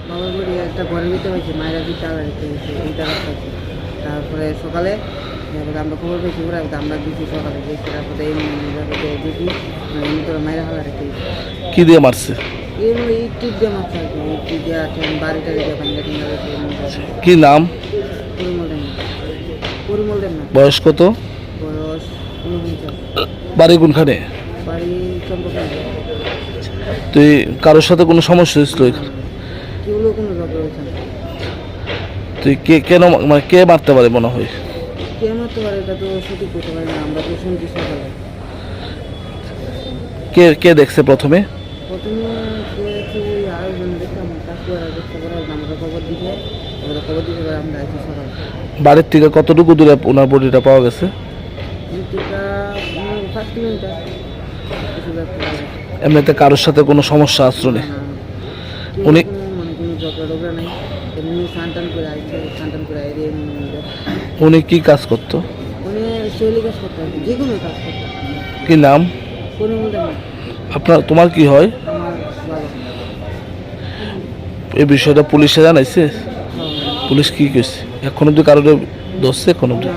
বাবার বাড়ি একটা ঘরের ভিতরে হয়েছে, মায়েরা দিতে আলাদা রেখে গেছে, এইটা রাখতেছে। তারপরে সকালে আমরা খবর পেয়েছি, ওরা আমরা দিচ্ছি সকালে গেছি, তারপরে দেখি তোরা মায়েরা হালা রেখে গেছে। কি দিয়ে মারছে? এগুলো এই টিপ দিয়ে মারছে আর কি, এই টিপ দিয়ে আছে বাড়িটা দিয়ে ভাঙ্গা টিঙ্গা গেছে। কি নাম? পরিমল দেন না। বয়স কত? বয়স 49। বাড়ি কোনখানে? বাড়ি চন্দ্রকান্ত। তুই কারোর সাথে কোনো সমস্যা হয়েছিল? কেউগুলো কোনো ঝগড়া হয়েছে না। তুই কেন মানে কে মারতে পারে মনে হয়? কে মারতে পারে এটা তো সঠিক করতে পারি না, আমরা তো শুনছি সকালে। কে কে দেখছে প্রথমে? প্রথমে ওই আরেকজন দেখলাম, কাকু আর দেখতে পারে আমরা খবর দিকে, আমরা আছি সকালে। বাড়ির থেকে কতটুকু দূরে ওনার বডিটা পাওয়া গেছে? 5 কিলোমিটার কিছু ব্যাপার। এমনিতে কারোর সাথে কোনো সমস্যা আসলো নেই? উনি মানে কোনো ঝগড়া টগড়া নেই, এমনি স্নান করে আসছে, স্নান করে আইরে উনি কি কাজ করতো? উনি শৈলী কাজ করতে হবে, যে কোনো কাজ করতে। কি নাম? কোনো বলতে না। তোমার কি হয়? আমার বাবা। এই বিষয়টা পুলিশে জানাইছে? হ্যাঁ। পুলিশ কি কইছে? এখনো তো কারোর ধরছে কোনো? না,